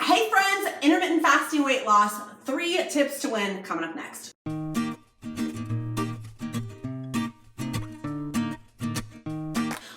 Hey friends, intermittent fasting weight loss, 3 tips to win coming up next. Hi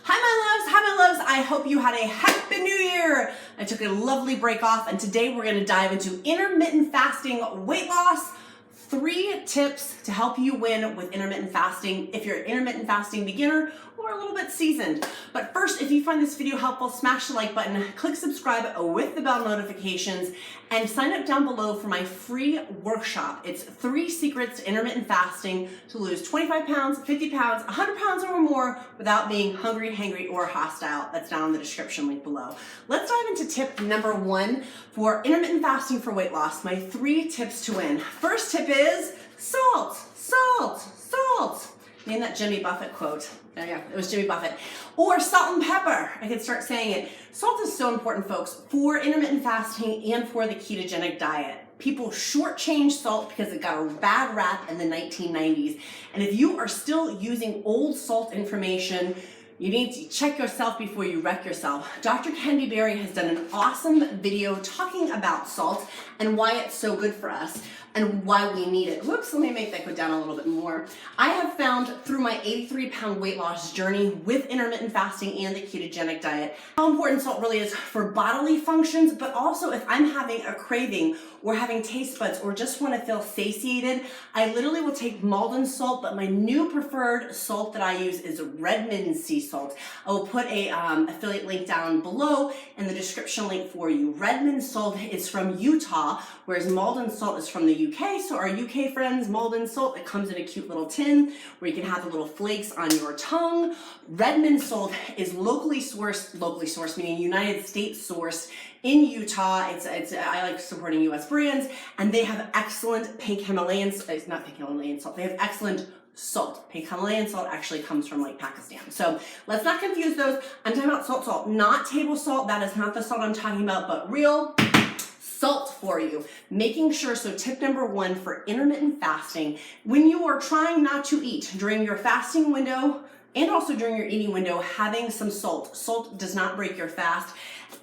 my loves, I hope you had a happy new year. I took a lovely break off and today we're gonna dive into intermittent fasting weight loss. 3 tips to help you win with intermittent fasting if you're an intermittent fasting beginner or a little bit seasoned. But first, if you find this video helpful, smash the like button, click subscribe with the bell notifications, and sign up down below for my free workshop. It's 3 secrets to intermittent fasting to lose 25 pounds, 50 pounds, 100 pounds or more without being hungry, hangry, or hostile. That's down in the description link below. Let's dive into tip number 1 for intermittent fasting for weight loss. My 3 tips to win. First tip is salt, salt, salt. Name that Jimmy Buffett quote. There you go, it was Jimmy Buffett. Or salt and pepper, I can start saying it. Salt is so important, folks, for intermittent fasting and for the ketogenic diet. People shortchange salt because it got a bad rap in the 1990s. And if you are still using old salt information, you need to check yourself before you wreck yourself. Dr. Kendi Berry has done an awesome video talking about salt and why it's so good for us and why we need it. Whoops, let me make that go down a little bit more. I have found through my 83-pound weight loss journey with intermittent fasting and the ketogenic diet how important salt really is for bodily functions, but also if I'm having a craving or having taste buds or just want to feel satiated, I literally will take Maldon salt, but my new preferred salt that I use is Redmonds sea salt. I will put a affiliate link down below in the description link for you. Redmonds salt is from Utah, whereas Maldon salt is from the UK. So our UK friends, Maldon salt, it comes in a cute little tin where you can have the little flakes on your tongue. Redmonds salt is locally sourced, meaning United States sourced in Utah. I like supporting US brands, and they have excellent pink Himalayan, it's not pink Himalayan salt, they have excellent salt. Pink Himalayan salt actually comes from like Pakistan. So let's not confuse those. I'm talking about salt, not table salt. That is not the salt I'm talking about, but real salt for you. Making sure, so tip number 1 for intermittent fasting, when you are trying not to eat during your fasting window and also during your eating window, having some salt. Salt does not break your fast,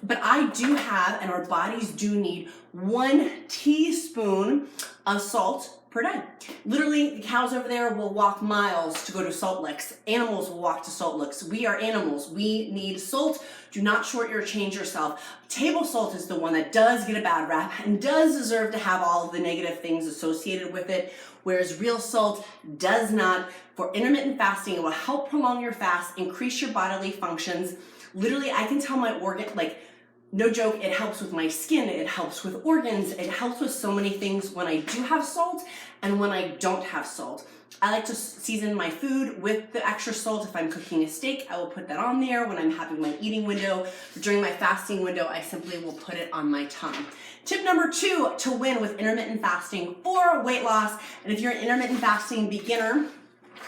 but I do have, and our bodies do need, 1 teaspoon of salt per day. Literally, the cows over there will walk miles to go to salt licks. Animals will walk to salt licks. We are animals. We need salt. Do not shortchange yourself. Table salt is the one that does get a bad rap and does deserve to have all of the negative things associated with it, whereas real salt does not. For intermittent fasting, it will help prolong your fast, increase your bodily functions. Literally, I can tell my organ, like, no joke, it helps with my skin, it helps with organs, it helps with so many things when I do have salt and when I don't have salt. I like to season my food with the extra salt. If I'm cooking a steak, I will put that on there. When I'm having my eating window, during my fasting window, I simply will put it on my tongue. Tip number 2 to win with intermittent fasting for weight loss, and if you're an intermittent fasting beginner,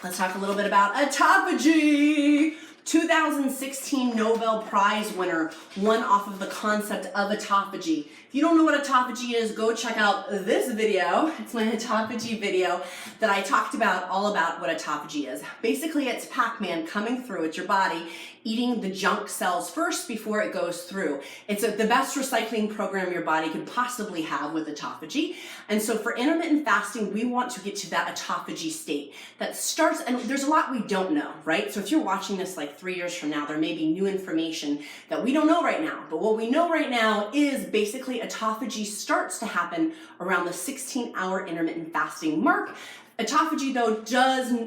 let's talk a little bit about a Tapa G. 2016 Nobel Prize winner won off of the concept of autophagy. If you don't know what autophagy is, go check out this video. It's my autophagy video that I talked about all about what autophagy is. Basically, it's Pac-Man coming through. It's your body eating the junk cells first before it goes through. It's the best recycling program your body could possibly have with autophagy. And so for intermittent fasting, we want to get to that autophagy state that starts, and there's a lot we don't know, right? So if you're watching this like 3 years from now, there may be new information that we don't know right now. But what we know right now is basically autophagy starts to happen around the 16-hour intermittent fasting mark. Autophagy, though,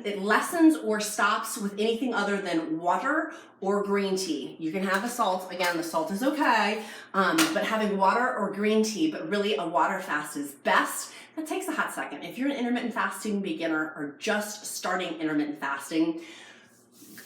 it lessens or stops with anything other than water or green tea. You can have the salt. Again, the salt is okay, but having water or green tea, but really a water fast is best. That takes a hot second. If you're an intermittent fasting beginner or just starting intermittent fasting,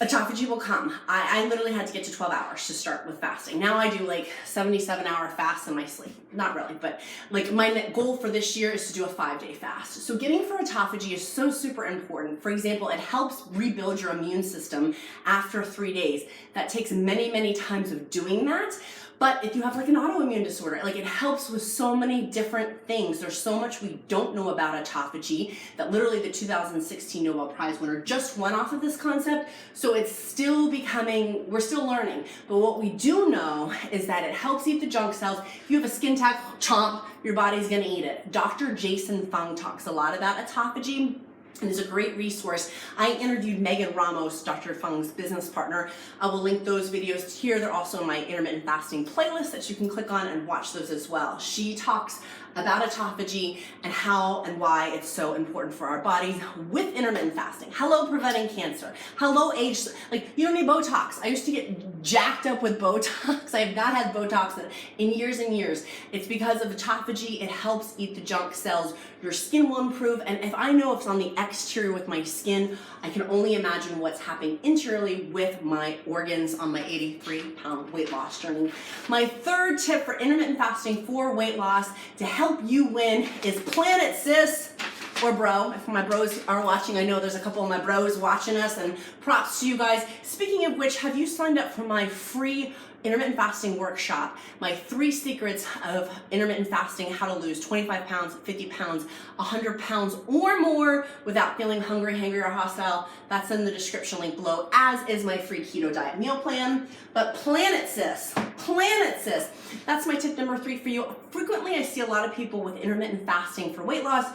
autophagy will come. I literally had to get to 12 hours to start with fasting. Now I do like 77-hour fasts in my sleep. Not really, but like my goal for this year is to do a 5-day fast. So getting for autophagy is so super important. For example, it helps rebuild your immune system after 3 days. That takes many, many times of doing that. But if you have like an autoimmune disorder, like it helps with so many different things. There's so much we don't know about Tapa G that literally the 2016 Nobel Prize winner just went off of this concept. So it's still becoming, we're still learning. But what we do know is that it helps eat the junk cells. If you have a skin tag, chomp, your body's gonna eat it. Dr. Jason Fung talks a lot about Tapa G. And is a great resource. I interviewed Ramos, Dr. Fung's business partner. I will link those videos here. They're also in my intermittent fasting playlist that you can click on and watch those as well. She talks about autophagy and how and why it's so important for our bodies with intermittent fasting. Hello, preventing cancer. Hello, age. Like, you don't need Botox. I used to get jacked up with Botox. I have not had Botox in years and years. It's because of autophagy. It helps eat the junk cells. Your skin will improve. And if I know it's on the exterior with my skin, I can only imagine what's happening interiorly with my organs on my 83-pound weight loss journey. My third tip for intermittent fasting for weight loss to help you win is plan it, sis, or bro. If my bros are watching, I know there's a couple of my bros watching us, and props to you guys. Speaking of which, have you signed up for my free intermittent fasting workshop, my 3 secrets of intermittent fasting, how to lose 25 pounds, 50 pounds, 100 pounds or more without feeling hungry, hangry, or hostile? That's in the description link below, as is my free keto diet meal plan. But plan it, sis. Plan it, sis. That's my tip number 3 for you. Frequently, I see a lot of people with intermittent fasting for weight loss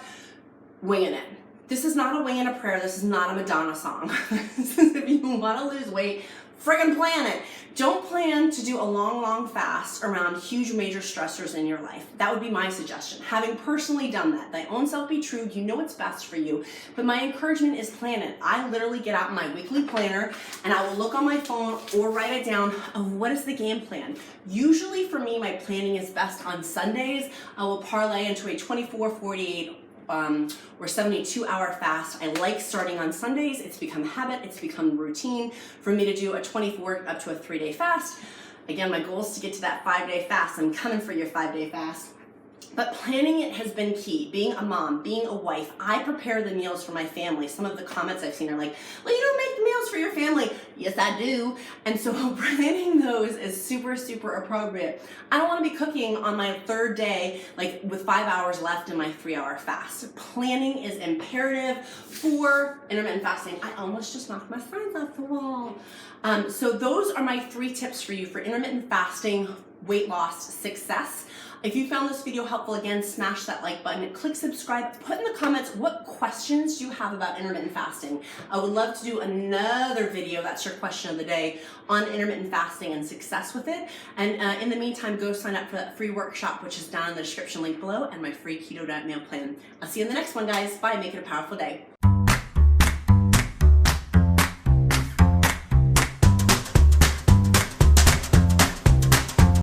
winging it. This is not a wing and a prayer. This is not a Madonna song. This is if you want to lose weight, friggin' plan it. Don't plan to do a long fast around huge major stressors in your life. That would be my suggestion. Having personally done that, thy own self be true, you know what's best for you. But my encouragement is plan it. I literally get out my weekly planner and I will look on my phone or write it down of what is the game plan. Usually for me, my planning is best on Sundays. I will parlay into a 24, 48, or 72-hour fast. I like starting on Sundays. It's become habit. It's become routine for me to do a 24 up to a 3-day fast. Again, my goal is to get to that 5-day fast. I'm coming for your 5-day fast. But planning it has been key. Being a mom, being a wife, I prepare the meals for my family. Some of the comments I've seen are like, well, you don't make the meals for your family. Yes, I do. And so planning those is super appropriate. I don't want to be cooking on my 3rd day, like with 5 hours left in my 3-hour fast. Planning is imperative for intermittent fasting. I almost just knocked my signs off the wall. So those are my 3 tips for you for intermittent fasting, weight loss, success. If you found this video helpful, again, smash that like button, click subscribe, put in the comments what questions you have about intermittent fasting. I would love to do another video, that's your question of the day, on intermittent fasting and success with it. And in the meantime, go sign up for that free workshop, which is down in the description link below, and my free keto diet meal plan. I'll see you in the next one, guys. Bye, make it a powerful day.